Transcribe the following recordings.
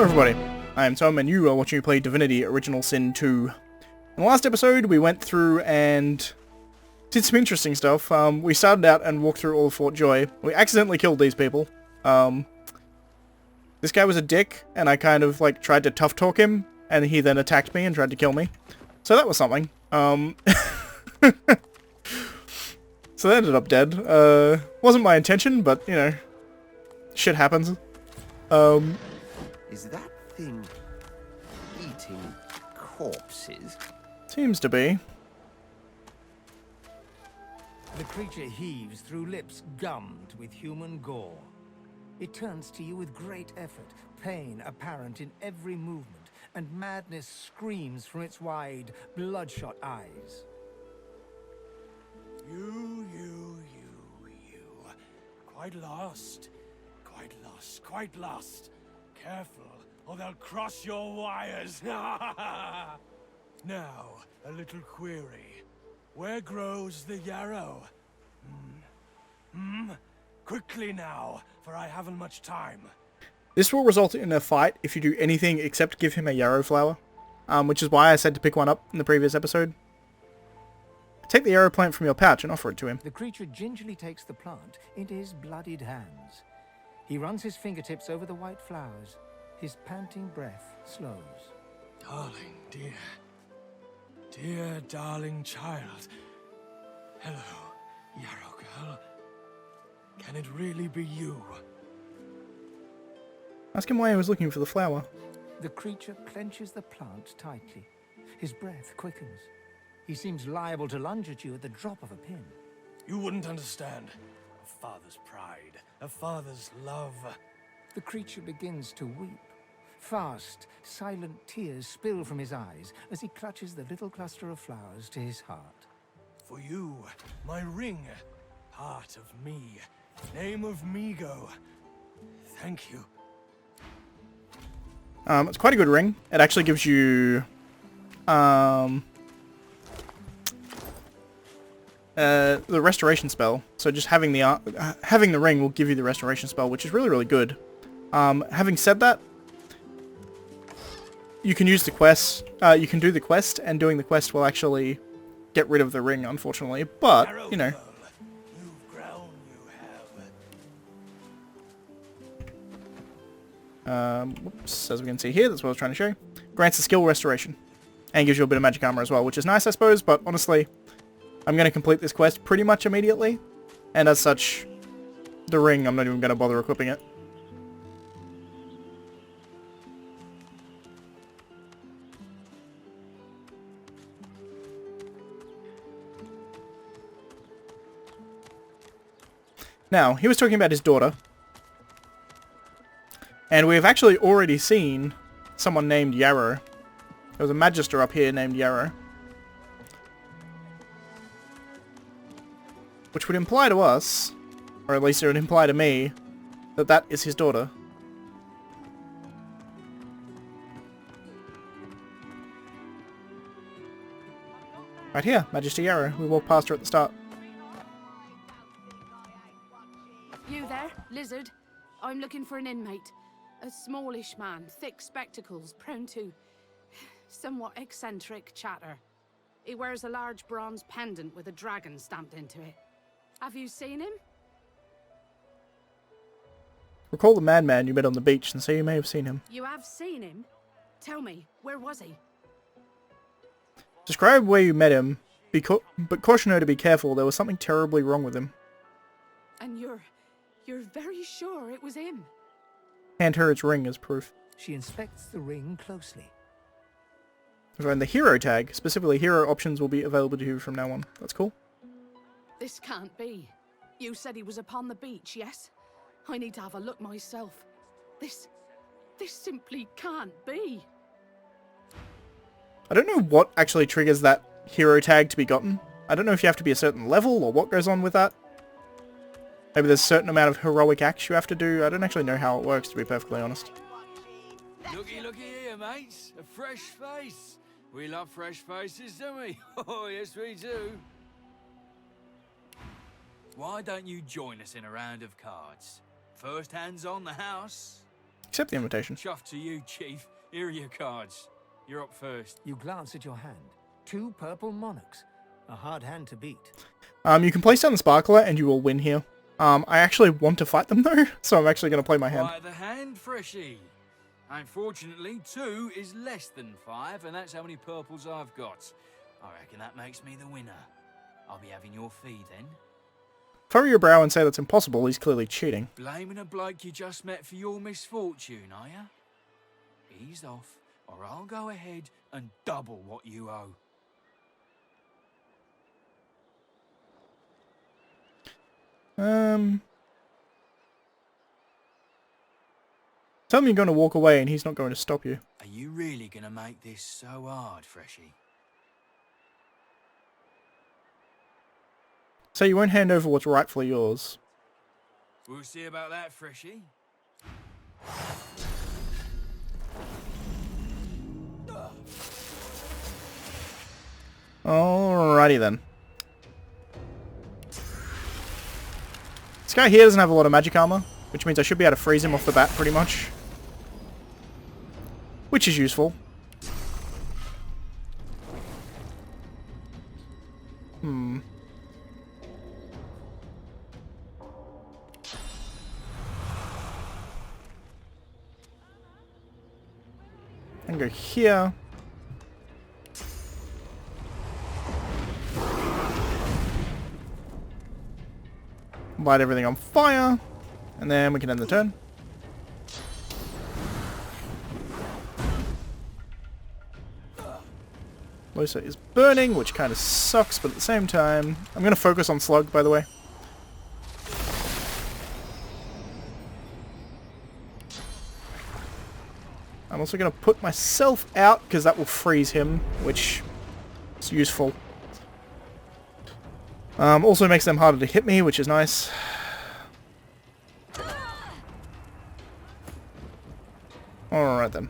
everybody, I am Tom and you are watching me play Divinity Original Sin 2. In the last episode we went through and did some interesting stuff. We started out and walked through all of Fort Joy. We accidentally killed these people. This guy was a dick and I kind of like tried to tough talk him and he then attacked me and tried to kill me. So that was something. So that ended up dead. Wasn't my intention, but you know, shit happens. Is that thing eating corpses? Seems to be. The creature heaves through lips gummed with human gore. It turns to you with great effort, pain apparent in every movement, and madness screams from its wide, bloodshot eyes. You. Quite lost. Careful, or they'll cross your wires. Now, a little query. Where grows the yarrow? Quickly now, for I haven't much time. This will result in a fight if you do anything except give him a yarrow flower, which is why I said to pick one up in the previous episode. Take the yarrow plant from your pouch and offer it to him. The creature gingerly takes the plant into his bloodied hands. He runs his fingertips over the white flowers. His panting breath slows. Darling, dear darling child. Hello, yarrow girl. Can it really be you? Ask him why he was looking for the flower. The creature clenches the plant tightly. His breath quickens. He seems liable to lunge at you at the drop of a pin. You wouldn't understand. A father's pride, a father's love. The creature begins to weep. Fast, silent tears spill from his eyes as he clutches the little cluster of flowers to his heart. For you, my ring, part of me, name of MIGO. Thank you. It's quite a good ring. It actually gives you the restoration spell. So just having the ring will give you the restoration spell, which is really, really good. Having said that, you can use the quest. You can do the quest, and doing the quest will actually get rid of the ring, unfortunately. But you know. Whoops, as we can see here, that's what I was trying to show. Grants a skill restoration, and gives you a bit of magic armor as well, which is nice, I suppose. But honestly, I'm going to complete this quest pretty much immediately, and as such, the ring, I'm not even going to bother equipping it. Now, he was talking about his daughter, and we've actually already seen someone named Yarrow. There was a magister up here named Yarrow. Which would imply to us, or at least it would imply to me, that that is his daughter. Right here, Magister Yarrow. We walked past her at the start. You there, lizard? I'm looking for an inmate. A smallish man, thick spectacles, prone to somewhat eccentric chatter. He wears a large bronze pendant with a dragon stamped into it. Have you seen him? Recall the madman you met on the beach and say you may have seen him. You have seen him? Tell me, where was he? Describe where you met him, but caution her to be careful. There was something terribly wrong with him. And you're very sure it was him? Hand her its ring as proof. She inspects the ring closely. And the hero tag, specifically hero options, will be available to you from now on. That's cool. This can't be. You said he was upon the beach, yes? I need to have a look myself. This simply can't be. I don't know what actually triggers that hero tag to be gotten. I don't know if you have to be a certain level or what goes on with that. Maybe there's a certain amount of heroic acts you have to do. I don't actually know how it works, to be perfectly honest. Looky here, mates. A fresh face. We love fresh faces, don't we? Oh, yes, we do. Why don't you join us in a round of cards? First hands on the house. Accept the invitation. Chuff to you, Chief. Here are your cards. You're up first. You glance at your hand. 2 purple monarchs. A hard hand to beat. You can place down the sparkler and you will win here. I actually want to fight them though, so I'm actually going to play my hand. By the hand, Freshie. Unfortunately, 2 is less than 5, and that's how many purples I've got. I reckon that makes me the winner. I'll be having your fee then. Furrow your brow and say that's impossible, he's clearly cheating. Blaming a bloke you just met for your misfortune, are ya? Ease off, or I'll go ahead and double what you owe. Tell me you're going to walk away and he's not going to stop you. Are you really gonna make this so hard, Freshie? So you won't hand over what's rightfully yours. We'll see about that, Freshie. Alrighty then. This guy here doesn't have a lot of magic armor, which means I should be able to freeze him off the bat pretty much. Which is useful. And go here. Light everything on fire. And then we can end the turn. Losa is burning, which kind of sucks, but at the same time... I'm going to focus on Slug, by the way. I'm also going to put myself out, because that will freeze him, which is useful. Also makes them harder to hit me, which is nice. Alright then.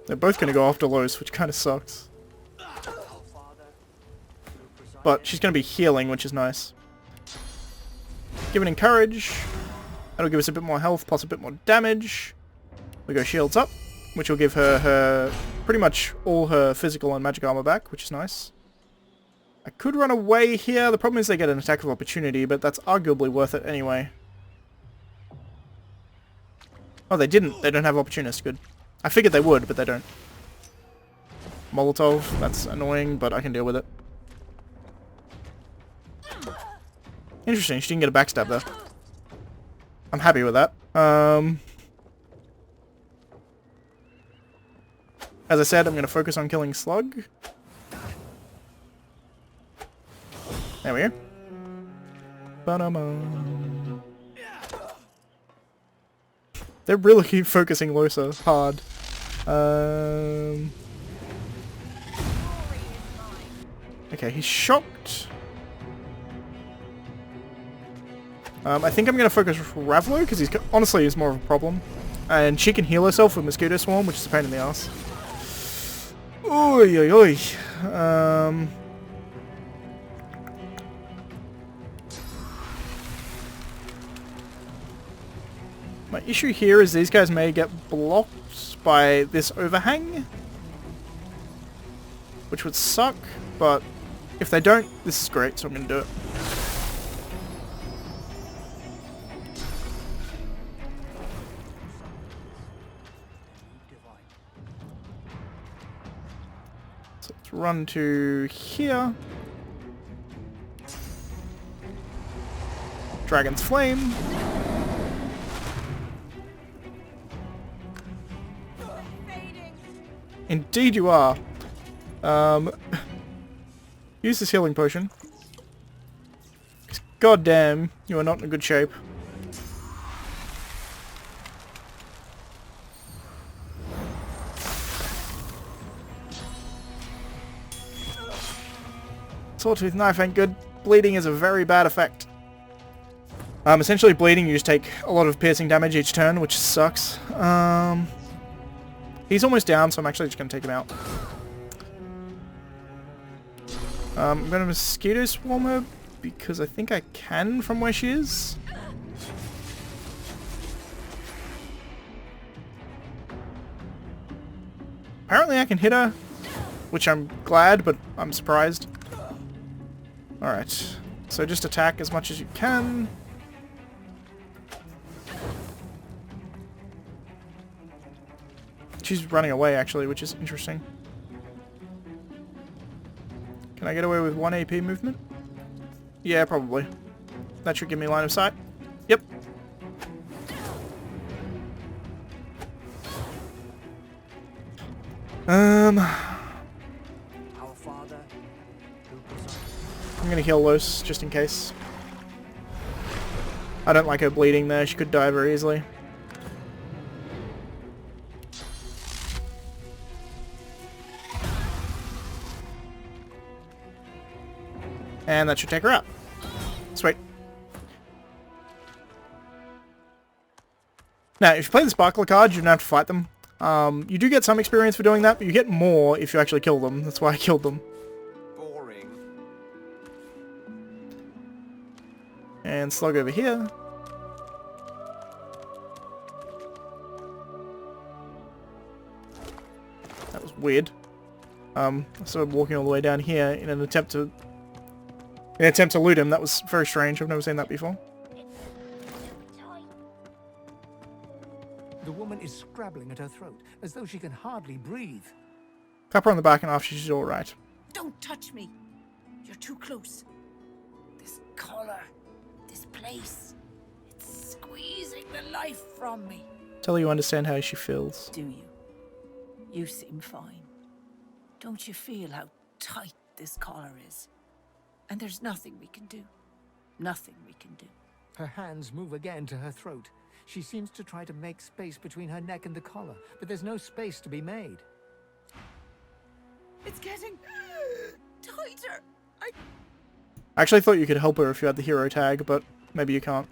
They're both going to go after Los, which kind of sucks. But she's going to be healing, which is nice. Giving Encourage. That'll give us a bit more health, plus a bit more damage. We go Shields up, which will give her pretty much all her physical and magic armor back, which is nice. I could run away here. The problem is they get an attack of opportunity, but that's arguably worth it anyway. Oh, they didn't. They don't have Opportunist. Good. I figured they would, but they don't. Molotov, that's annoying, but I can deal with it. Interesting, she didn't get a backstab there. I'm happy with that. As I said, I'm going to focus on killing Slug. There we go. Ba-da-ma. They're really focusing Losa hard. Okay, he's shocked. I think I'm going to focus Ravlo, because he's honestly is more of a problem. And she can heal herself with Mosquito Swarm, which is a pain in the ass. Oy, oy, oy. My issue here is these guys may get blocked by this overhang, which would suck, but if they don't, this is great, so I'm going to do it. So let's run to here. Dragon's Flame. Indeed you are. Use this healing potion. God damn, you are not in good shape. Sawtooth knife ain't good. bleeding is a very bad effect. Essentially bleeding, you just take a lot of piercing damage each turn, which sucks. He's almost down, so I'm actually just going to take him out. I'm going to mosquito swarm her because I think I can from where she is. Apparently I can hit her, which I'm glad, but I'm surprised. Alright, so just attack as much as you can. She's running away, actually, which is interesting. Can I get away with 1 AP movement? Yeah, probably. That should give me line of sight. Yep. I'm gonna heal Los, just in case. I don't like her bleeding there, she could die very easily. And that should take her out. Sweet. Now, if you play the Sparkler card, you don't have to fight them. You do get some experience for doing that, but you get more if you actually kill them. That's why I killed them. Boring. And slug over here. That was weird. I started walking all the way down here in an attempt to loot him. That was very strange. I've never seen that before. The woman is scrabbling at her throat, as though she can hardly breathe. Tap her on the back and off, she's alright. Don't touch me. You're too close. This collar, this place, it's squeezing the life from me. Tell her you understand how she feels. Do you? You seem fine. Don't you feel how tight this collar is? And there's nothing we can do. Nothing we can do. Her hands move again to her throat. She seems to try to make space between her neck and the collar, but there's no space to be made. It's getting tighter. I actually thought you could help her if you had the hero tag, but maybe you can't.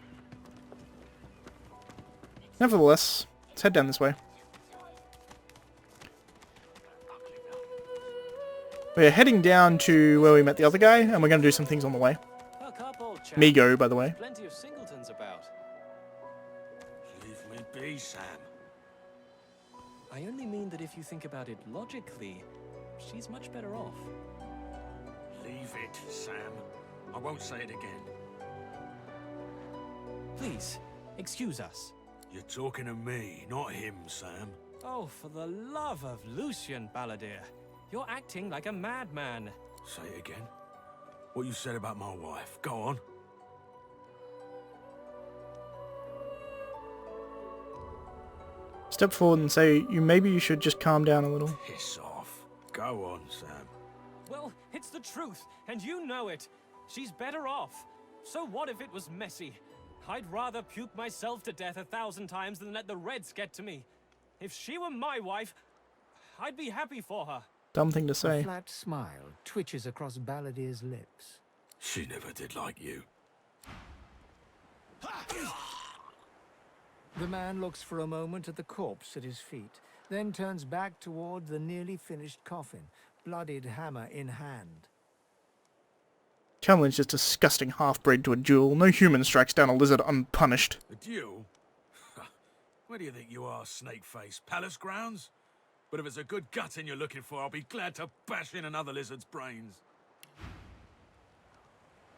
Nevertheless, let's head down this way. We're heading down to where we met the other guy, and we're going to do some things on the way. MIGO, by the way. Plenty of singletons about. Leave me be, Sam. I only mean that if you think about it logically, she's much better off. Leave it, Sam. I won't say it again. Please, excuse us. You're talking to me, not him, Sam. Oh, for the love of Lucian, Balladeer. You're acting like a madman. Say it again. What you said about my wife. Go on. Step forward and say, maybe you should just calm down a little. Piss off. Go on, Sam. Well, it's the truth, and you know it. She's better off. So what if it was messy? I'd rather puke myself to death 1,000 times than let the Reds get to me. If she were my wife, I'd be happy for her. Dumb thing to say. A flat smile twitches across Balladier's lips. She never did like you. The man looks for a moment at the corpse at his feet, then turns back toward the nearly finished coffin, bloodied hammer in hand. Cameron's just disgusting half-breed to a duel. No human strikes down a lizard unpunished. A duel? Where do you think you are, snake-face? Palace grounds? But if it's a good gutting you're looking for, I'll be glad to bash in another lizard's brains.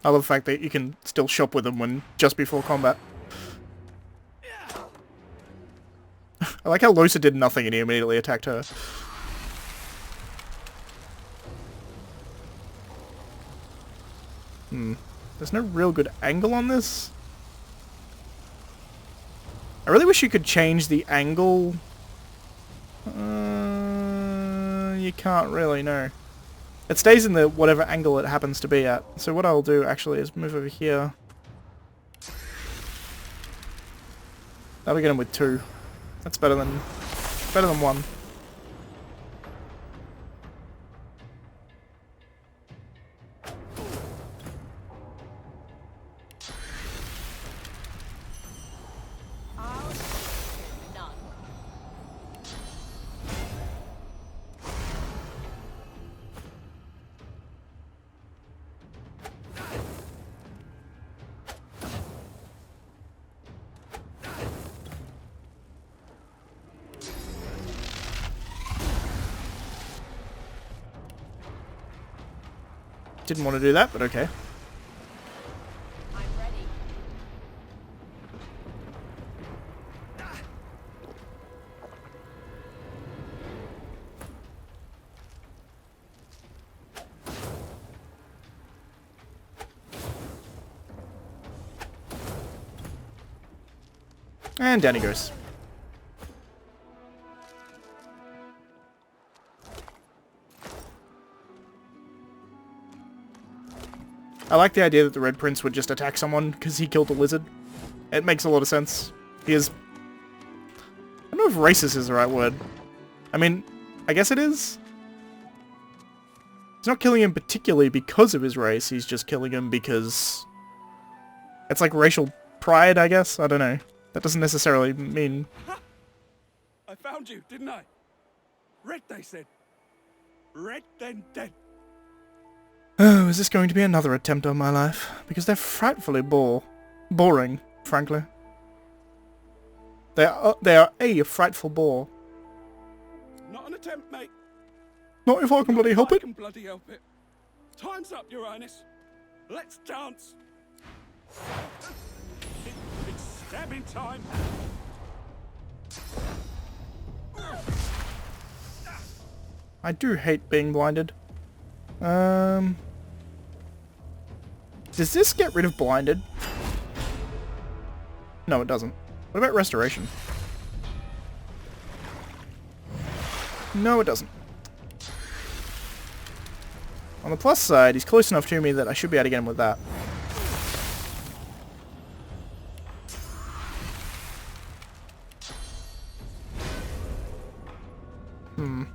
I love the fact that you can still shop with them when just before combat. I like how Losa did nothing and he immediately attacked her. There's no real good angle on this. I really wish you could change the angle. You can't really, no. It stays in the whatever angle it happens to be at. So what I'll do actually is move over here. That'll get him with 2. That's better than 1. Didn't want to do that, but okay. I'm ready. And down he goes. I like the idea that the Red Prince would just attack someone because he killed a lizard. It makes a lot of sense. He is... I don't know if racist is the right word. I mean, I guess it is. He's not killing him particularly because of his race, he's just killing him because... It's like racial pride, I guess? I don't know. That doesn't necessarily mean... I found you, didn't I? Red, they said. Red, then dead. Oh, is this going to be another attempt on my life? Because they're frightfully boring, frankly. They are a frightful bore. Not an attempt, mate. Not if I can bloody help I it. can bloody help it. Time's up, Your Highness. Let's dance. It's stabbing time. I do hate being blinded. Does this get rid of blinded? No, it doesn't. What about restoration? No, it doesn't. On the plus side, he's close enough to me that I should be able to get him with that. I'm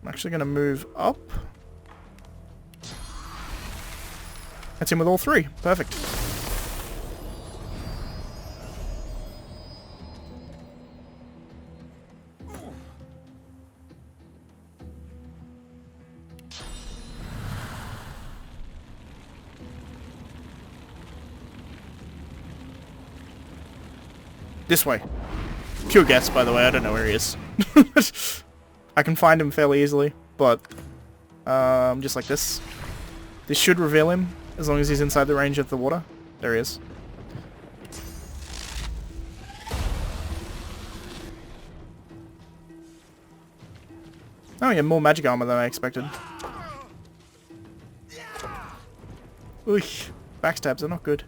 actually going to move up. That's him with all three. Perfect. This way. Pure guess, by the way. I don't know where he is. I can find him fairly easily, but just like this. This should reveal him, as long as he's inside the range of the water. There he is. Oh yeah, more magic armor than I expected. Ooh, backstabs are not good.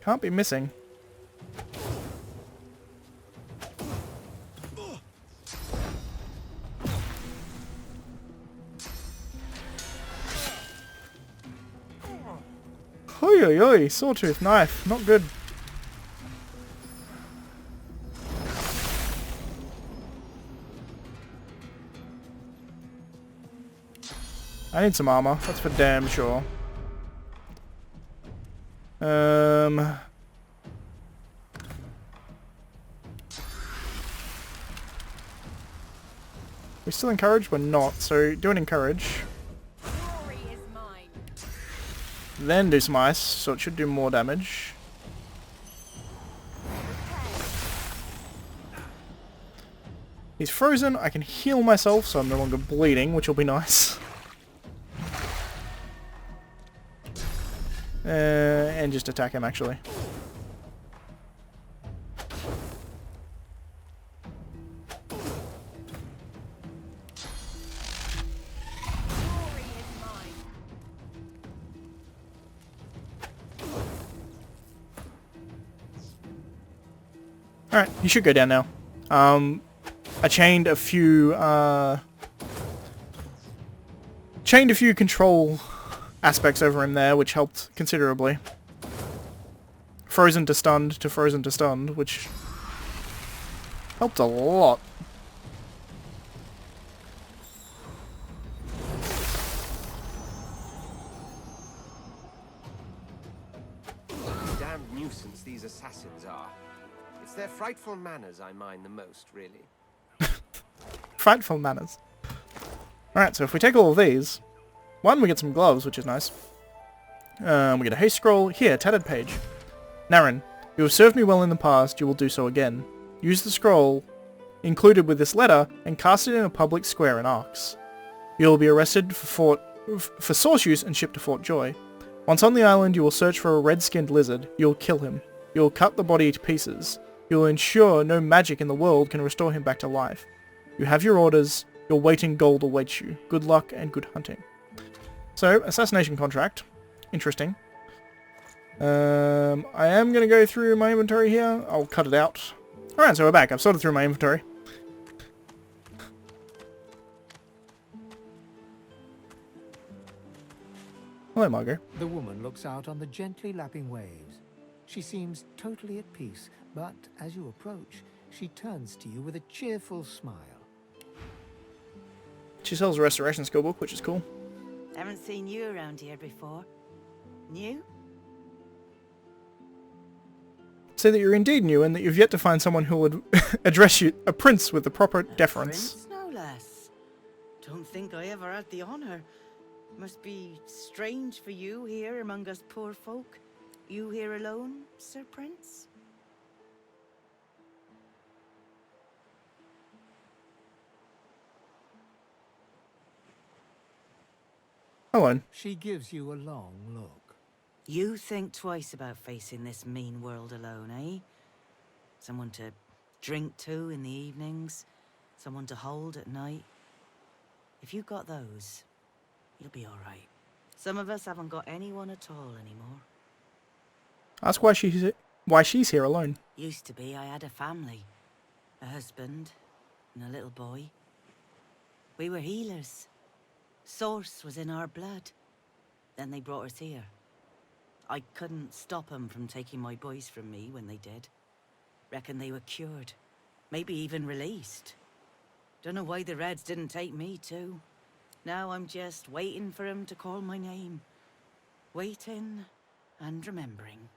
Can't be missing. Oi, oi, oi, sawtooth knife, not good. I need some armor, that's for damn sure. We still encourage? We're not, so do an encourage. Glory is mine. Then do some ice, so it should do more damage. He's frozen, I can heal myself so I'm no longer bleeding, which will be nice. And just attack him actually. Glory is mine. Alright, he should go down now. I chained a few control aspects over him there, which helped considerably. Frozen to stunned, which helped a lot. Damned nuisance these assassins are. It's their frightful manners I mind the most, really. Frightful manners. Alright, so if we take all of these, one, we get some gloves, which is nice. We get a haste scroll. Here, tattered page. Naren, You have served me well in the past, you will do so again. Use the scroll included with this letter and cast it in a public square in Arx. You will be arrested for source use and shipped to Fort Joy. Once on the island, you will search for a red-skinned lizard. You will kill him. You will cut the body to pieces. You will ensure no magic in the world can restore him back to life. You have your orders. Your weight in gold awaits you. Good luck and good hunting. So, assassination contract. Interesting. I am going to go through my inventory here. I'll cut it out. Alright, so we're back. I've sorted through my inventory. Hello, Margot. The woman looks out on the gently lapping waves. She seems totally at peace, but as you approach, she turns to you with a cheerful smile. She sells a restoration skill book, which is cool. Haven't seen you around here before. New? Say that you're indeed new and that you've yet to find someone who would address you, a prince, with the proper deference. Prince, no less. Don't think I ever had the honor. Must be strange for you here among us poor folk. You here alone, Sir Prince? Hello. She gives you a long look. You think twice about facing this mean world alone, eh? Someone to drink to in the evenings, someone to hold at night. If you got those, you'll be alright. Some of us haven't got anyone at all anymore. Ask why she's here alone. Used to be I had a family. A husband and a little boy. We were healers. Source was in our blood. Then they brought us here. I couldn't stop them from taking my boys from me when they did. Reckon they were cured. Maybe even released. Don't know why the Reds didn't take me too. Now I'm just waiting for him to call my name. Waiting and remembering.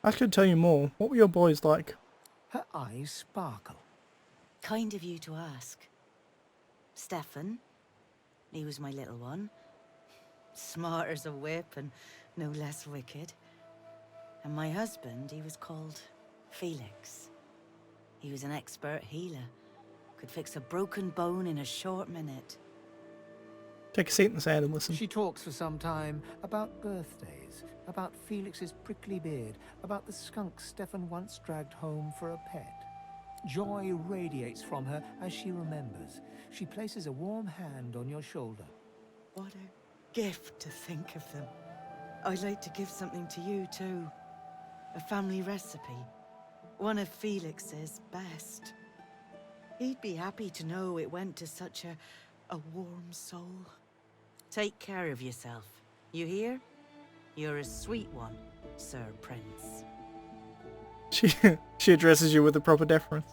I could tell you more. What were your boys like? Her eyes sparkle. Kind of you to ask. Stefan, he was my little one. Smart as a whip and no less wicked. And my husband, he was called Felix. He was an expert healer. Could fix a broken bone in a short minute. Take a seat in the sand and listen. She talks for some time about birthdays, about Felix's prickly beard, about the skunk Stefan once dragged home for a pet. Joy radiates from her as she remembers. She places a warm hand on your shoulder. What a gift to think of them. I'd like to give something to you too. A family recipe. One of Felix's best. He'd be happy to know it went to such a warm soul. Take care of yourself. You hear? You're a sweet one, Sir Prince. She addresses you with the proper deference.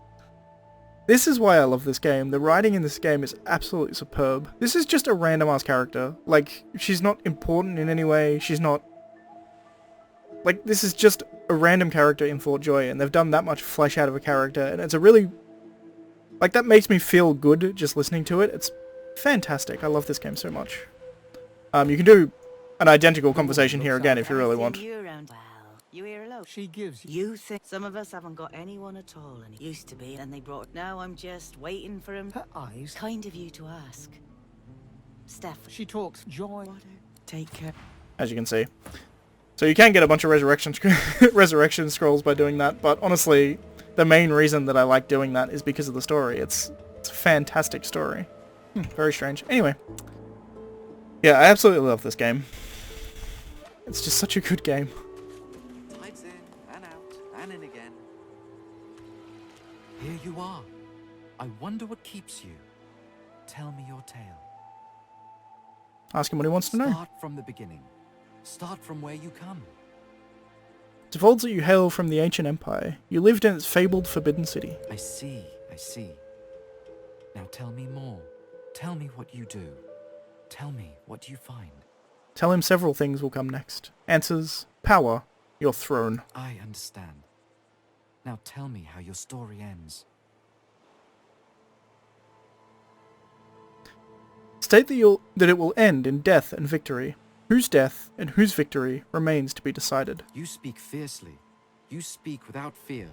This is why I love this game. The writing in this game is absolutely superb. This is just a random-ass character. Like, she's not important in any way. She's not... Like, this is just a random character in Fort Joy, and they've done that much flesh out of a character, and it's a really... Like, that makes me feel good just listening to it. It's fantastic. I love this game so much. You can do an identical conversation here again if you really want. You here alone? She gives you think some of us haven't got anyone at all, and it used to be, and they brought. Now I'm just waiting for him. Her eyes. Kind of you to ask. Steph. She talks joy. Take care. As you can see. So you can get a bunch of resurrection scrolls by doing that, but honestly, the main reason that I like doing that is because of the story. It's a fantastic story. Very strange. Anyway. Yeah, I absolutely love this game. It's just such a good game. Tides in, and out, and in again. Here you are. I wonder what keeps you. Tell me your tale. Ask him what he wants to know. Start from the beginning. Start from where you come. Defaults that you hail from the ancient empire. You lived in its fabled forbidden city. I see, I see. Now tell me more. Tell me what you do. Tell me what you find. Tell him several things will come next. Answers, power, your throne. I understand. Now tell me how your story ends. State that it will end in death and victory. Whose death and whose victory remains to be decided. You speak fiercely. You speak without fear.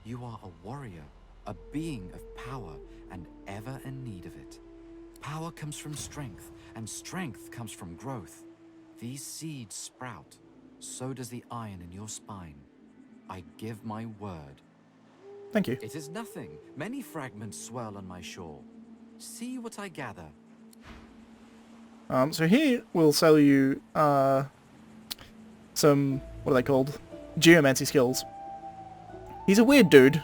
You are a warrior, a being of power, and ever in need of it. Power comes from strength, and strength comes from growth. These seeds sprout. So does the iron in your spine. I give my word. Thank you. It is nothing. Many fragments swirl on my shore. See what I gather. So here we'll sell you some, what are they called? Geomancy skills. He's a weird dude.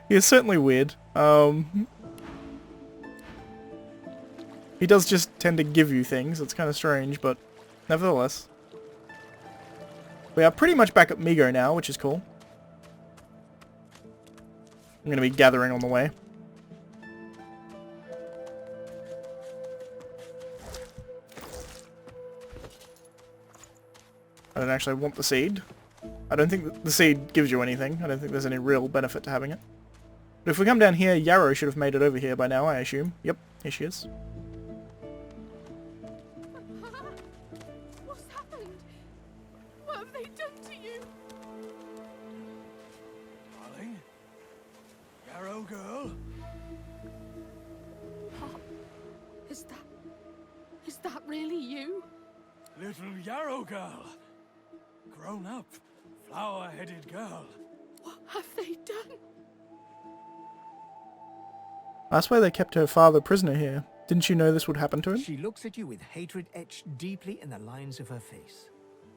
He is certainly weird. He does just tend to give you things. It's kind of strange, but nevertheless. We are pretty much back at MIGO now, which is cool. I'm going to be gathering on the way. I don't actually want the seed. I don't think the seed gives you anything. I don't think there's any real benefit to having it. But if we come down here, Yarrow should have made it over here by now, I assume. Yep, here she is. What's happened? What have they done to you? Darling? Yarrow girl? Pop, is that really you? Little Yarrow girl. Grown up, flower-headed girl. What have they done? That's why they kept her father prisoner here. Didn't you know this would happen to him? She looks at you with hatred etched deeply in the lines of her face.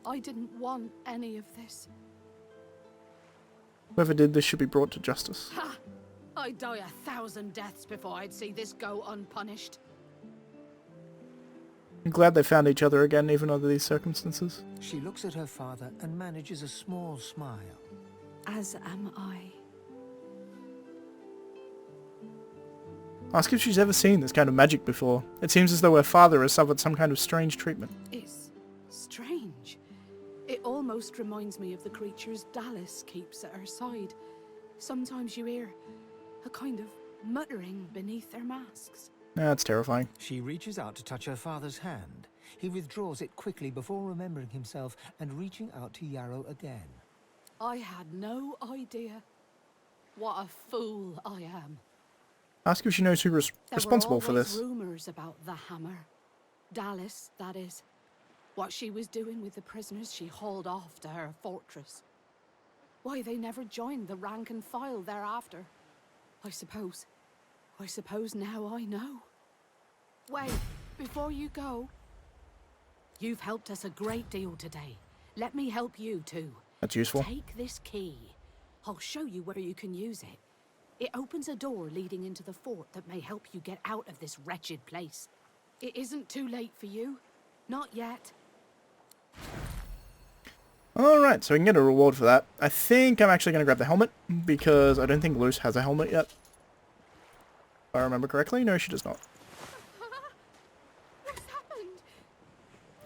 I didn't want any of this. Whoever did this should be brought to justice. Ha! I'd die 1,000 deaths before I'd see this go unpunished. I'm glad they found each other again, even under these circumstances. She looks at her father and manages a small smile. As am I. Ask if she's ever seen this kind of magic before. It seems as though her father has suffered some kind of strange treatment. It's strange. It almost reminds me of the creatures Dallas keeps at her side. Sometimes you hear a kind of muttering beneath their masks. That's terrifying. She reaches out to touch her father's hand. He withdraws it quickly before remembering himself and reaching out to Yarrow again. I had no idea. What a fool I am. Ask if she knows who's responsible for this. There were always rumors about the hammer. Dallas, that is. What she was doing with the prisoners she hauled off to her fortress. Why they never joined the rank and file thereafter. I suppose now I know. Wait, before you go. You've helped us a great deal today. Let me help you too. That's useful. Take this key. I'll show you where you can use it. It opens a door leading into the fort that may help you get out of this wretched place. It isn't too late for you. Not yet. Alright, so we can get a reward for that. I think I'm actually going to grab the helmet, because I don't think Luce has a helmet yet. If I remember correctly. No, she does not. What's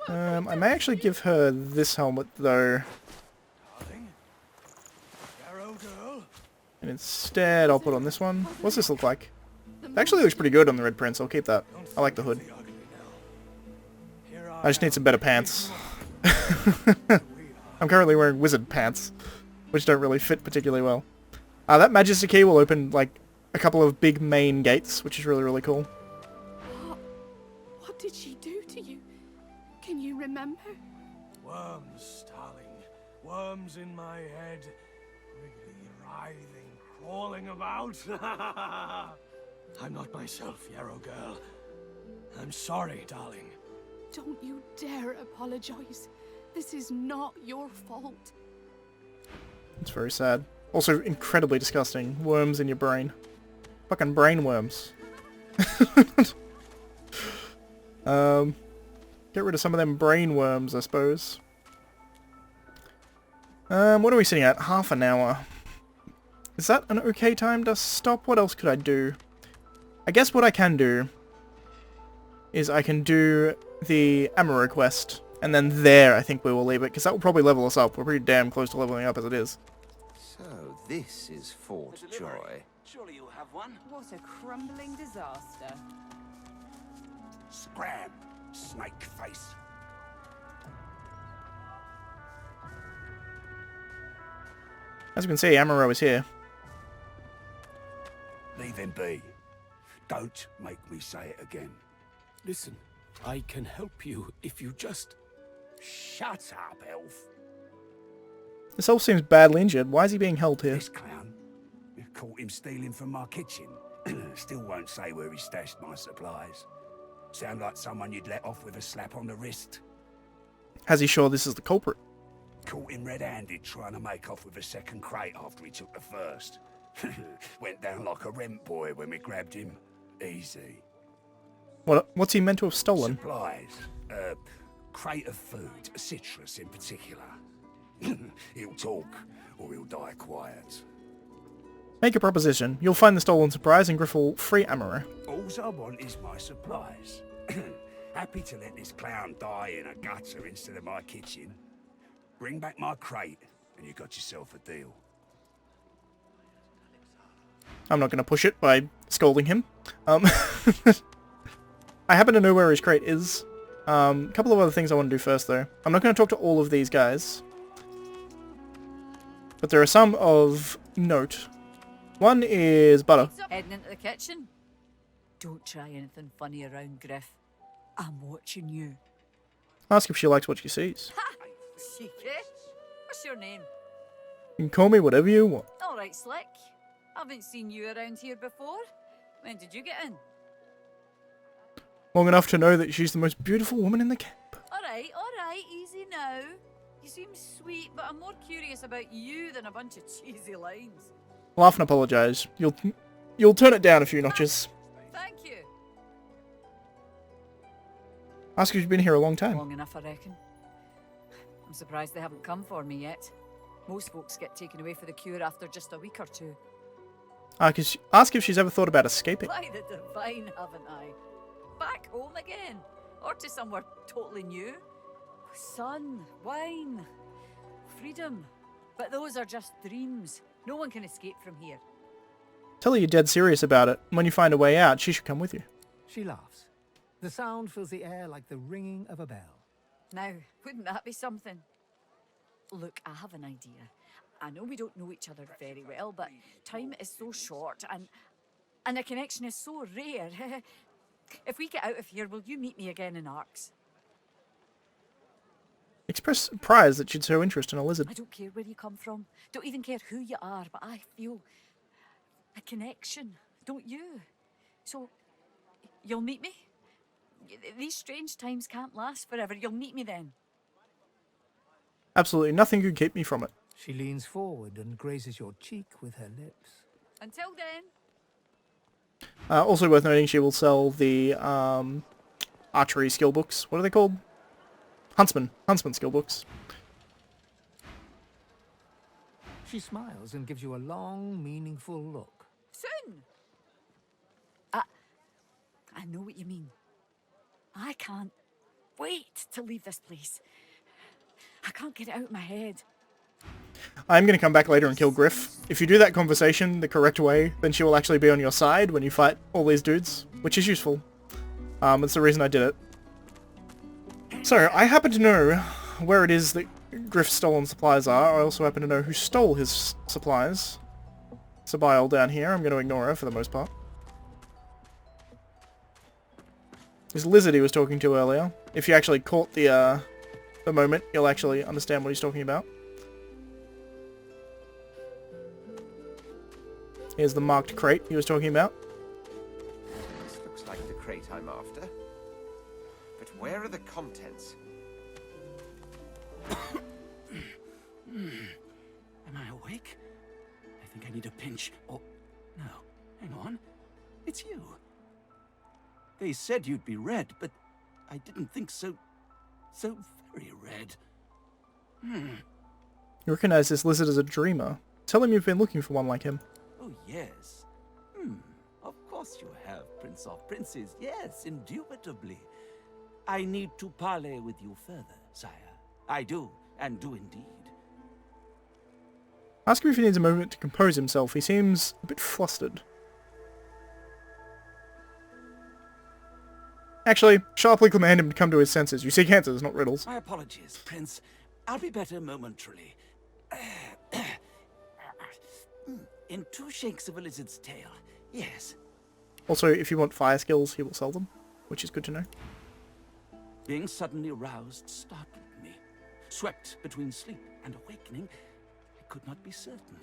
happened? I may actually give her this helmet, though. Darling? Yarrow girl? And instead, I'll put on this one. What's this look like? It actually looks pretty good on the Red Prince. I'll keep that. I like the hood. I just need some better pants. I'm currently wearing wizard pants, which don't really fit particularly well. That Majesty key will open, like, a couple of big main gates, which is really, really cool. What did she do to you? Can you remember? Worms, darling. Worms in my head. Wriggling, writhing, crawling about. I'm not myself, Yarrow girl. I'm sorry, darling. Don't you dare apologize. This is not your fault. It's very sad. Also incredibly disgusting. Worms in your brain. Fucking brain worms. Get rid of some of them brain worms, I suppose. What are we sitting at? Half an hour. Is that an okay time to stop? What else could I do? I guess what I can do is I can do the Amaro quest, and then there I think we will leave it, because that will probably level us up. We're pretty damn close to leveling up as it is. So this is Fort Joy. Surely you'll have one. What a crumbling disaster. Scram, snake face. As you can see, Amaro is here. Leave him be. Don't make me say it again. Listen, I can help you if you just... Shut up, elf. This elf seems badly injured. Why is he being held here? This clown. You caught him stealing from my kitchen. Still won't say where he stashed my supplies. Sound like someone you'd let off with a slap on the wrist. Has he sure this is the culprit? Caught him red-handed trying to make off with a second crate after he took the first. Went down like a rent boy when we grabbed him. Easy. What's he meant to have stolen? Supplies. Crate of food, citrus in particular. He'll talk, or he'll die quiet. Make a proposition. You'll find the stolen surprise and Griff will free Amaro. All I want is my supplies. Happy to let this clown die in a gutter instead of my kitchen. Bring back my crate, and you got yourself a deal. I'm not going to push it by scolding him. I happen to know where his crate is. A couple of other things I want to do first, though. I'm not going to talk to all of these guys. But there are some of note. One is Butter. Heading into the kitchen. Don't try anything funny around, Griff. I'm watching you. Ask if she likes what she sees. Ha! Cheeky. What's your name? You can call me whatever you want. All right, Slick. Haven't seen you around here before. When did you get in? Long enough to know that she's the most beautiful woman in the camp. All right, easy now. You seem sweet, but I'm more curious about you than a bunch of cheesy lines. Laugh and apologise. You'll turn it down a few notches. Thank you. Ask if you've been here a long time. Long enough, I reckon. I'm surprised they haven't come for me yet. Most folks get taken away for the cure after just a week or two. Ask if she's ever thought about escaping. By the divine, haven't I? Back home again. Or to somewhere totally new. Sun, wine, freedom. But those are just dreams. No one can escape from here. Tell her you're dead serious about it. When you find a way out, she should come with you. She laughs. The sound fills the air like the ringing of a bell. Now, wouldn't that be something? Look, I have an idea. I know we don't know each other very well, but time is so short and a connection is so rare. If we get out of here, will you meet me again in Arks? Express surprise that she'd show interest in a lizard. I don't care where you come from. Don't even care who you are, but I feel a connection, don't you? So, you'll meet me? These strange times can't last forever. You'll meet me then. Absolutely nothing could keep me from it. She leans forward and grazes your cheek with her lips. Until then. Also worth noting, she will sell the archery skill books. What are they called? Huntsman skill books. She smiles and gives you a long, meaningful look. Soon. I know what you mean. I can't wait to leave this place. I can't get it out of my head. I'm going to come back later and kill Griff. If you do that conversation the correct way, then she will actually be on your side when you fight all these dudes, which is useful. That's the reason I did it. So, I happen to know where it is that Griff's stolen supplies are. I also happen to know who stole his supplies. Sabiel down here. I'm going to ignore her for the most part. This lizard he was talking to earlier. If you actually caught the moment, you'll actually understand what he's talking about. Here's the marked crate he was talking about. This looks like the crate I'm after. But where are the contents? Am I awake? I think I need a pinch. Oh, no. Hang on. It's you. They said you'd be red, but I didn't think so very red. You recognize this lizard as a dreamer. Tell him you've been looking for one like him. Oh, yes. Of course you have, Prince of Princes. Yes, indubitably. I need to parley with you further, sire. I do, and do indeed. Ask him if he needs a moment to compose himself. He seems a bit flustered. Actually, sharply command him to come to his senses. You seek answers, not riddles. My apologies, Prince. I'll be better momentarily. In 2 shakes of a lizard's tail, yes. Also, if you want fire skills, he will sell them, which is good to know. Being suddenly roused startled me. Swept between sleep and awakening, I could not be certain.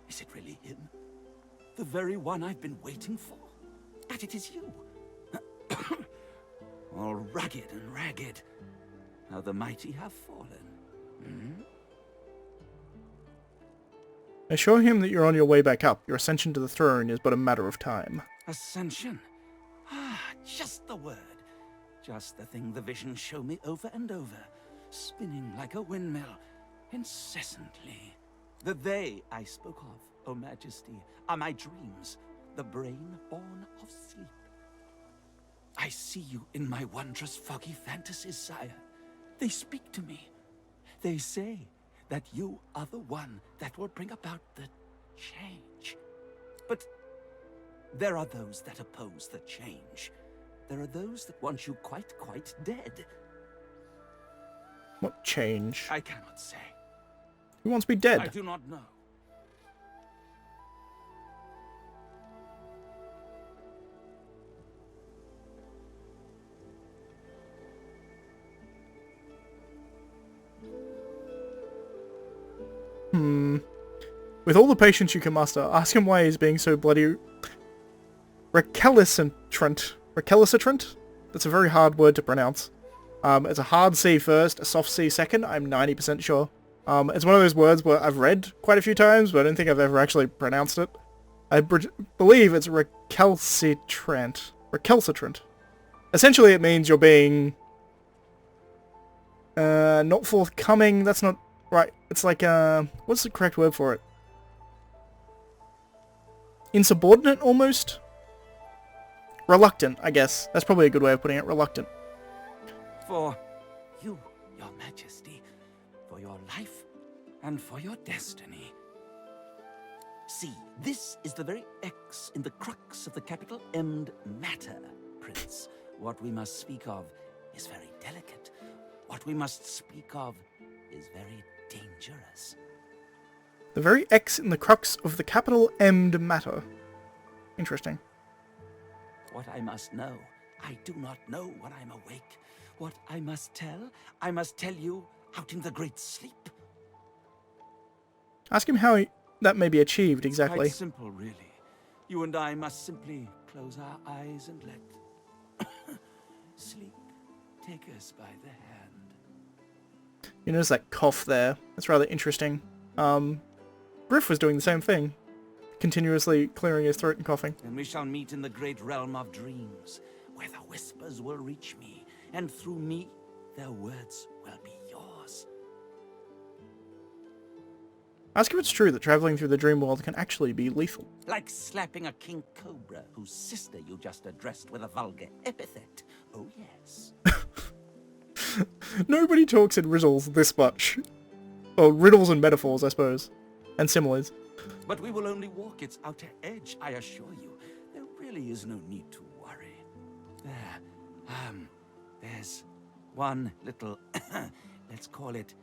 Is it really him? The very one I've been waiting for? But it is you. All rugged and ragged. How the mighty have fallen. Assure him that you're on your way back up. Your ascension to the throne is but a matter of time. Ascension? Ah, just the word. Just the thing the visions show me over and over. Spinning like a windmill, incessantly. The they I spoke of, O Majesty, are my dreams, the brain born of sleep. I see you in my wondrous foggy fantasies, sire. They speak to me. They say that you are the one that will bring about the change. But there are those that oppose the change. There are those that want you quite dead. What change? I cannot say. Who wants to be dead? I do not know. With all the patience you can muster, ask him why he's being so bloody recalcitrant. Recalcitrant? That's a very hard word to pronounce. It's a hard C first, a soft C second, I'm 90% sure. It's one of those words where I've read quite a few times, but I don't think I've ever actually pronounced it. I believe it's recalcitrant. Recalcitrant. Essentially it means you're being... not forthcoming, that's not right. It's like, what's the correct word for it? Insubordinate, almost? Reluctant, I guess. That's probably a good way of putting it. Reluctant. For you, your majesty, for your life, and for your destiny. See, this is the very X in the crux of the capital M matter, Prince. What we must speak of is very delicate. What we must speak of is very dangerous. The very X in the crux of the capital M matter. Interesting. What I must know, I do not know when I'm awake. What I must tell you out in the great sleep. Ask him how that may be achieved exactly. Quite simple, really. You and I must simply close our eyes and let sleep take us by the hand. You notice that cough there? That's rather interesting. Griff was doing the same thing. Continuously clearing his throat and coughing. And we shall meet in the great realm of dreams, where the whispers will reach me, and through me, their words will be yours. Ask if it's true that traveling through the dream world can actually be lethal. Like slapping a king cobra whose sister you just addressed with a vulgar epithet. Oh yes. Nobody talks in riddles this much. Or riddles and metaphors, I suppose. And similes. But we will only walk its outer edge, I assure you. There really is no need to worry. There's one little, let's call it,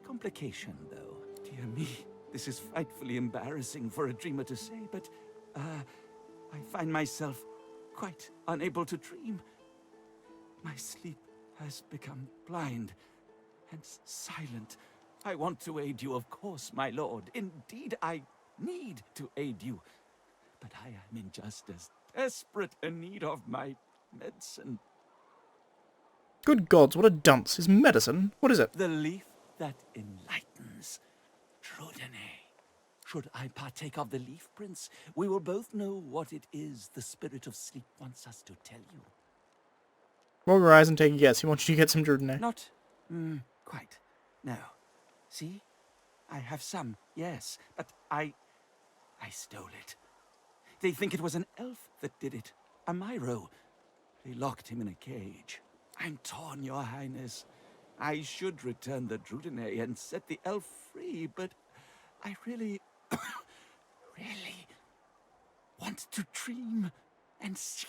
complication, though. Dear me, this is frightfully embarrassing for a dreamer to say, but, I find myself quite unable to dream. My sleep has become blind and silent. I want to aid you, of course, my lord. Indeed, I need to aid you. But I am in just as desperate a need of my medicine. Good gods, what a dunce. His medicine? What is it? The leaf that enlightens. Trudene. Should I partake of the leaf, Prince, we will both know what it is the spirit of sleep wants us to tell you. Roll your eyes and take a guess. He wants you to get some Drudene. Not, quite. No. See? I have some, yes, but I stole it. They think it was an elf that did it. A MIGO. They locked him in a cage. I'm torn, your highness. I should return the Drudene and set the elf free, but I really, really want to dream and see.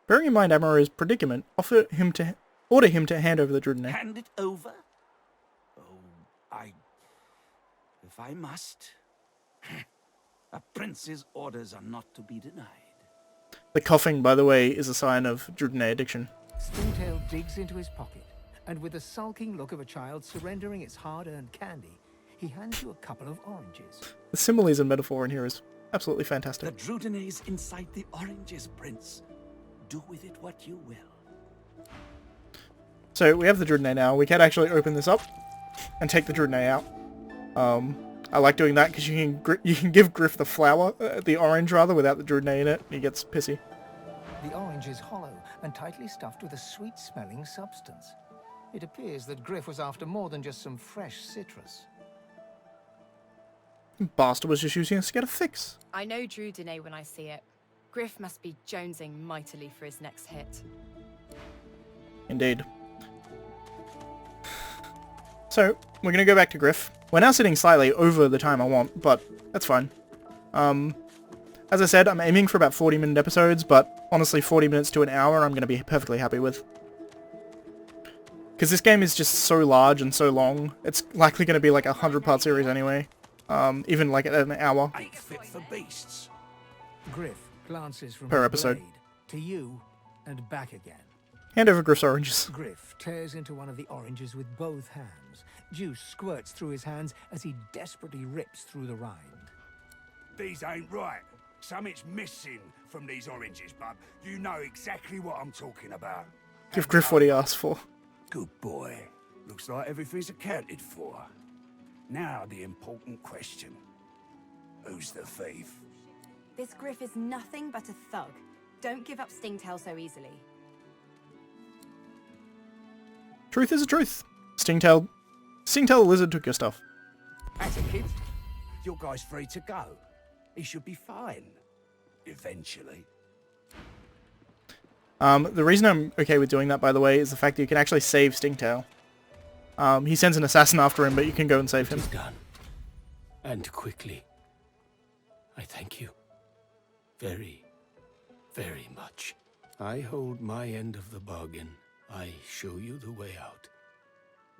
Bearing in mind Amaro's predicament, order him to hand over the Drudene. Hand it over? Oh, if I must. A prince's orders are not to be denied. The coughing, by the way, is a sign of Drudene addiction. Stingtail digs into his pocket, and with the sulking look of a child surrendering its hard-earned candy, he hands you a couple of oranges. The similes and metaphor in here is absolutely fantastic. The Drudenes inside the oranges, Prince. Do with it what you will. So we have the Drudene now. We can actually open this up and take the Drudene out. I like doing that because you can give Griff the flower, the orange rather, without the Drudene in it. He gets pissy. The orange is hollow and tightly stuffed with a sweet-smelling substance. It appears that Griff was after more than just some fresh citrus. Bastard was just using us to get a fix. I know Drudene when I see it. Griff must be jonesing mightily for his next hit. Indeed. So, we're going to go back to Griff. We're now sitting slightly over the time I want, but that's fine. As I said, I'm aiming for about 40-minute episodes, but honestly 40 minutes to an hour I'm going to be perfectly happy with. Because this game is just so large and so long, it's likely going to be like a 100-part series anyway. Even like an hour. Ain't fit for beasts. Griff glances from Per his episode. blade to you and back again. Hand over Griff's oranges. Griff tears into one of the oranges with both hands. Juice squirts through his hands as he desperately rips through the rind. These ain't right. Something's missing from these oranges, bub. You know exactly what I'm talking about. Give Griff what he asked for. Good boy. Looks like everything's accounted for. Now the important question. Who's the thief? This Griff is nothing but a thug. Don't give up Stingtail so easily. Truth is a truth. Stingtail the lizard took your stuff. That's it, kid. Your guy's free to go. He should be fine. Eventually. The reason I'm okay with doing that, by the way, is the fact that you can actually save Stingtail. He sends an assassin after him, but you can go and save him. It's done. And quickly. I thank you. Very, very much. I hold my end of the bargain. I show you the way out.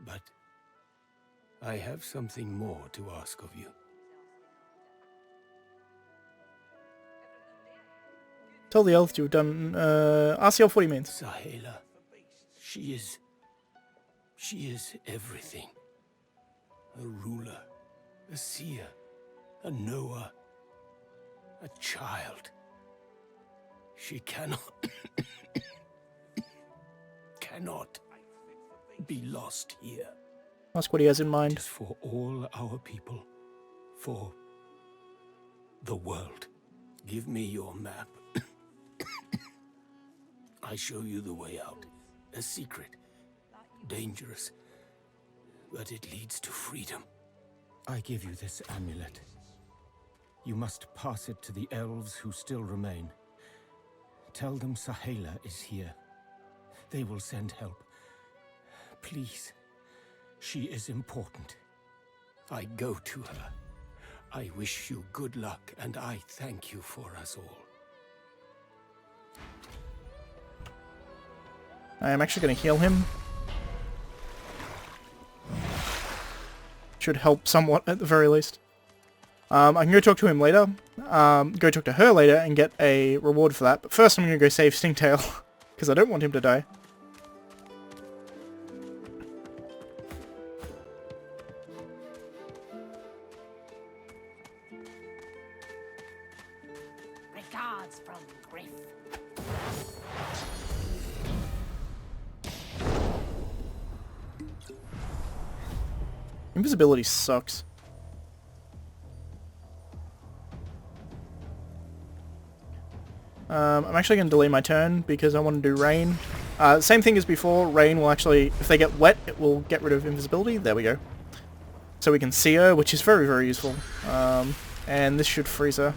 But I have something more to ask of you. Tell the elf you've done, RCL 40 means. Sahela. She is everything. A ruler, a seer, a knower, a child. She cannot be lost here. Ask what he has in mind. It is for all our people, for the world. Give me your map. I show you the way out. A secret. Dangerous. But it leads to freedom. I give you this amulet. You must pass it to the elves who still remain. Tell them Sahela is here. They will send help. Please. She is important. I go to her. I wish you good luck, and I thank you for us all. I am actually going to heal him. Should help somewhat at the very least. I can go talk to him later. Go talk to her later and get a reward for that. But first I'm going to go save Stingtail. Because I don't want him to die. Regards from Griff. Invisibility sucks. I'm actually going to delay my turn because I want to do rain. Same thing as before, rain will actually, if they get wet, it will get rid of invisibility. There we go. So we can see her, which is very, very useful. And this should freeze her.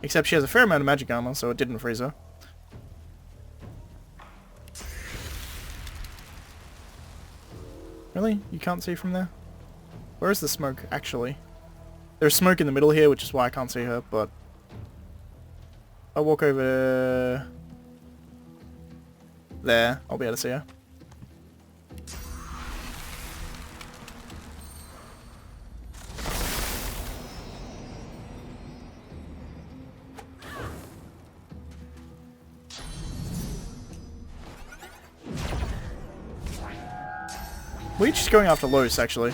Except she has a fair amount of magic armor, so it didn't freeze her. Really? You can't see from there? Where is the smoke, actually? There's smoke in the middle here, which is why I can't see her, but... I'll walk over... there. I'll be able to see her. We're just going after Los, actually.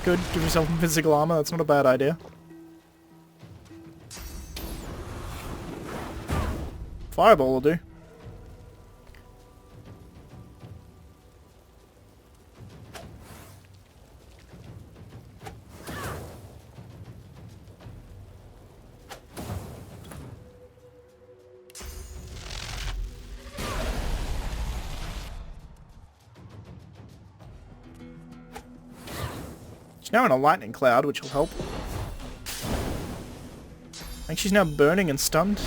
Good, give yourself some physical armor, that's not a bad idea. Fireball will do. She's now in a lightning cloud, which will help. I think she's now burning and stunned.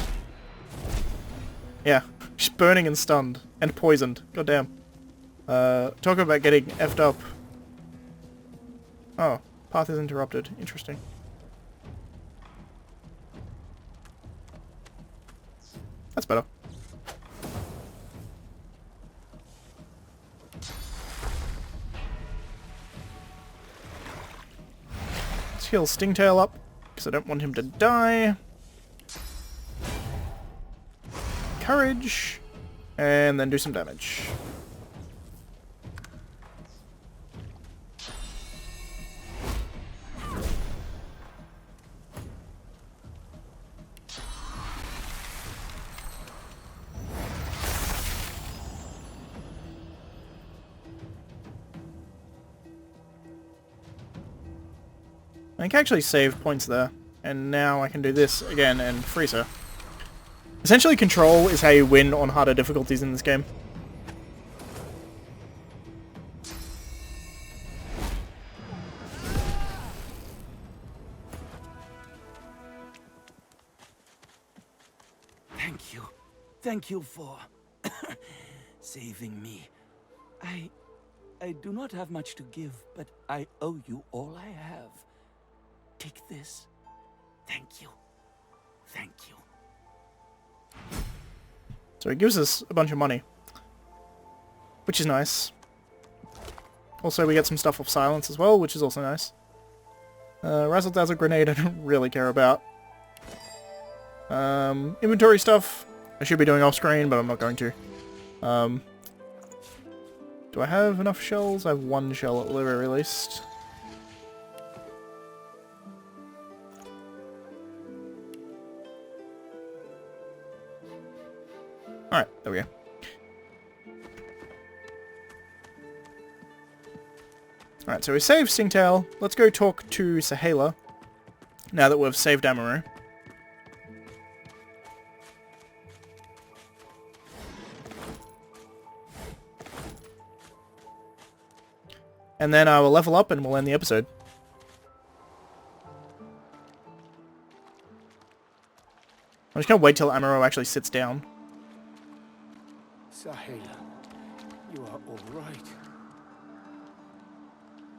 Yeah, she's burning and stunned. And poisoned. Goddamn. Talk about getting effed up. Oh, path is interrupted. Interesting. That's better. Let's heal Stingtail up, because I don't want him to die. Courage, and then do some damage. I can actually save points there, and now I can do this again and freeze her. Essentially, control is how you win on harder difficulties in this game. Thank you. Thank you for saving me. I do not have much to give, but I owe you all I have. Take this. Thank you. Thank you. So it gives us a bunch of money, which is nice. Also, we get some stuff off silence as well, which is also nice. Razzle Dazzle Grenade I don't really care about. Inventory stuff I should be doing off screen, but I'm not going to. Do I have enough shells? I have one shell at the very least. Alright, there we go. Alright, so we saved Stingtail. Let's go talk to Sahala, now that we've saved Amaru. And then I will level up and we'll end the episode. I'm just gonna wait till Amaru actually sits down. Sahala, you are all right.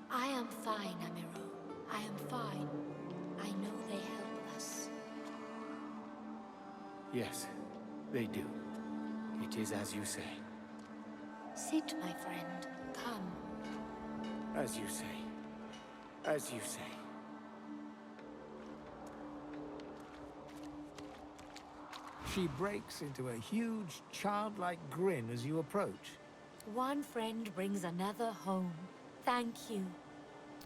I am fine, Amiru. I am fine. I know they help us. Yes, they do. It is as you say. Sit, my friend. Come. As you say. As you say. She breaks into a huge, childlike grin as you approach. One friend brings another home. Thank you.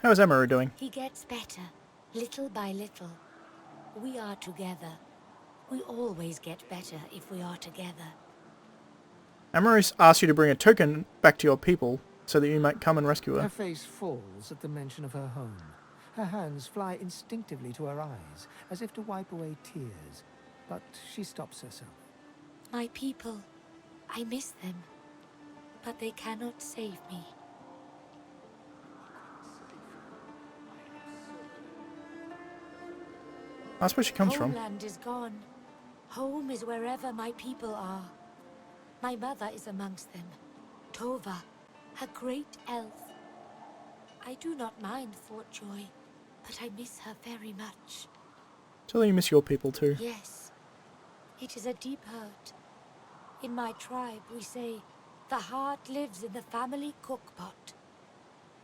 How is Amaru doing? He gets better, little by little. We are together. We always get better if we are together. Amaru's asked you to bring a token back to your people, so that you might come and rescue her. Her face falls at the mention of her home. Her hands fly instinctively to her eyes, as if to wipe away tears. But she stops herself. My people, I miss them. But they cannot save me. That's where she comes from. Homeland is gone. Home is wherever my people are. My mother is amongst them. Tova, a great elf. I do not mind Thoughtjoy, but I miss her very much. Tell you miss your people too. Yes. It is a deep hurt. In my tribe, we say, the heart lives in the family cookpot.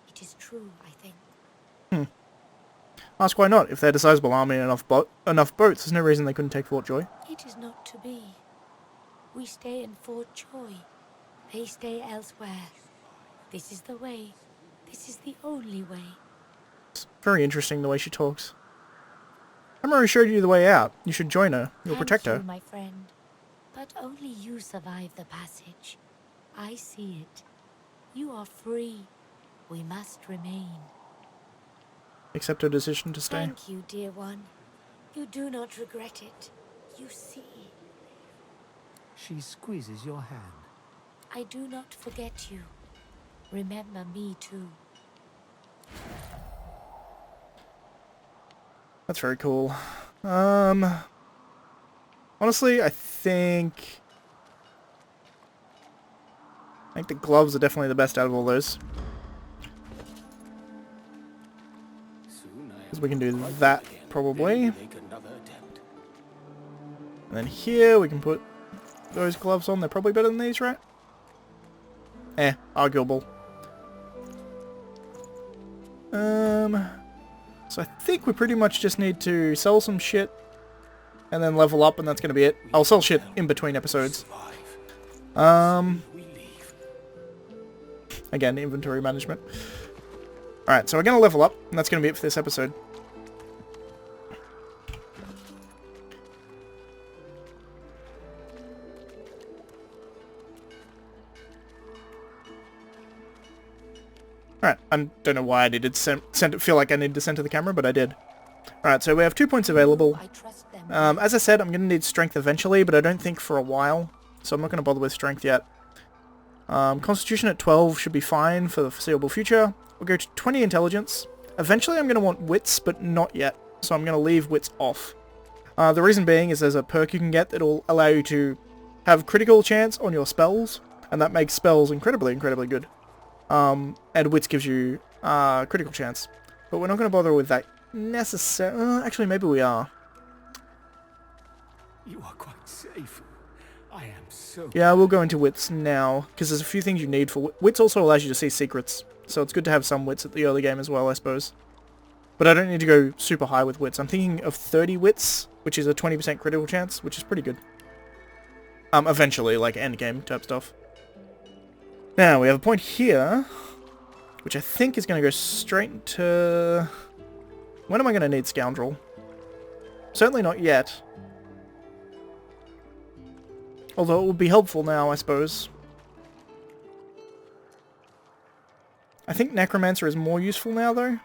It is true, I think. Ask why not. If they're a sizable army and enough boats, there's no reason they couldn't take Fort Joy. It is not to be. We stay in Fort Joy. They stay elsewhere. This is the way. This is the only way. It's very interesting the way she talks. Emery showed you the way out. You should join her. You'll protect her. Thank you, my friend. But only you survive the passage. I see it. You are free. We must remain. Accept her decision to stay. Thank you, dear one. You do not regret it. You see. She squeezes your hand. I do not forget you. Remember me too. That's very cool. Honestly, I think the gloves are definitely the best out of all those. Because we can do that, probably. And then here, we can put those gloves on. They're probably better than these, right? Arguable. So I think we pretty much just need to sell some shit and then level up, and that's going to be it. I'll sell shit in between episodes. Again, inventory management. Alright, so we're going to level up, and that's going to be it for this episode. Alright, I don't know why I needed to feel like I needed to center the camera, but I did. Alright, so we have 2 points available. As I said, I'm going to need strength eventually, but I don't think for a while. So I'm not going to bother with strength yet. Constitution at 12 should be fine for the foreseeable future. We'll go to 20 intelligence. Eventually I'm going to want wits, but not yet. So I'm going to leave wits off. The reason being is there's a perk you can get that will allow you to have critical chance on your spells, and that makes spells incredibly, incredibly good. And wits gives you critical chance. But we're not going to bother with that necessarily. Actually, maybe we are. You are quite safe. I am so... Yeah, we'll go into wits now, because there's a few things you need for... Wits also allows you to see secrets, so it's good to have some wits at the early game as well, I suppose. But I don't need to go super high with wits. I'm thinking of 30 wits, which is a 20% critical chance, which is pretty good. Eventually, like endgame type stuff. Now, we have a point here, which I think is going to go straight to... When am I going to need Scoundrel? Certainly not yet. Although it would be helpful now, I suppose. I think Necromancer is more useful now, though.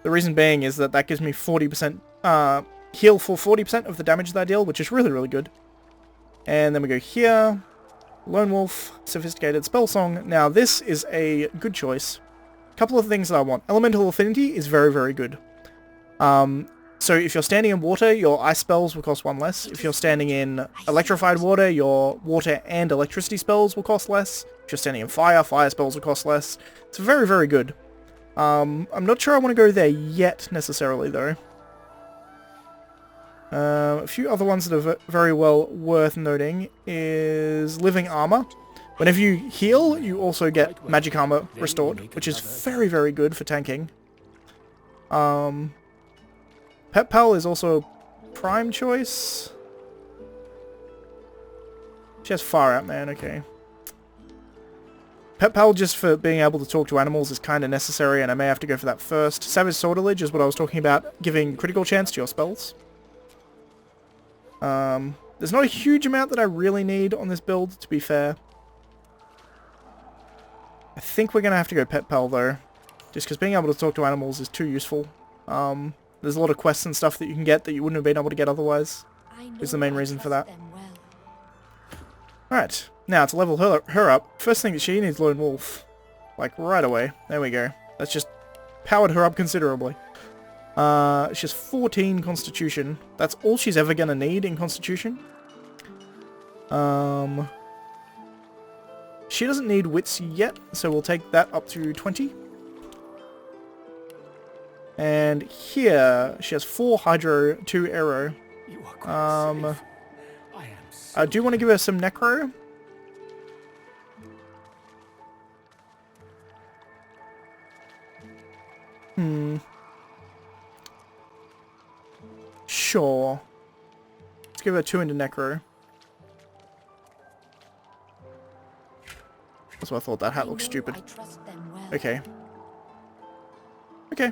The reason being is that gives me 40% heal for 40% of the damage that I deal, which is really, really good. And then we go here. Lone Wolf, Sophisticated Spell Song. Now, this is a good choice. A couple of things that I want. Elemental Affinity is very, very good. So if you're standing in water, your ice spells will cost 1 less. If you're standing in electrified water, your water and electricity spells will cost less. If you're standing in fire, fire spells will cost less. It's very, very good. I'm not sure I want to go there yet, necessarily, though. A few other ones that are very well worth noting is Living Armor. Whenever you heal, you also get Magic Armor restored, which is very, very good for tanking. Pet Pal is also a prime choice. She has Far Out Man, okay. Pet Pal, just for being able to talk to animals, is kind of necessary, and I may have to go for that first. Savage Sortilege is what I was talking about, giving critical chance to your spells. There's not a huge amount that I really need on this build, to be fair. I think we're going to have to go Pet Pal, though. Just because being able to talk to animals is too useful. There's a lot of quests and stuff that you can get that you wouldn't have been able to get otherwise. Is the main reason for that. Alright, now to level her up, first thing that she needs Lone Wolf. Like, right away. There we go. That's just powered her up considerably. She has 14 Constitution. That's all she's ever gonna need in Constitution. She doesn't need Wits yet, so we'll take that up to 20. And here, she has 4 Hydro, 2 Aero. I do want to give her some Necro. Sure. Let's give her 2 into Necro. That's what I thought. That hat looks stupid. Okay. Okay.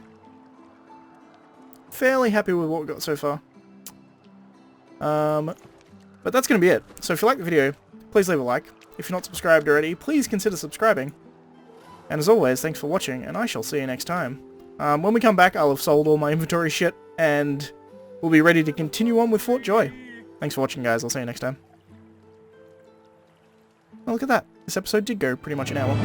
Fairly happy with what we got so far. But that's going to be it. So if you like the video, please leave a like. If you're not subscribed already, please consider subscribing. And as always, thanks for watching, and I shall see you next time. When we come back, I'll have sold all my inventory shit, and we'll be ready to continue on with Fort Joy. Thanks for watching, guys. I'll see you next time. Oh, look at that. This episode did go pretty much an hour.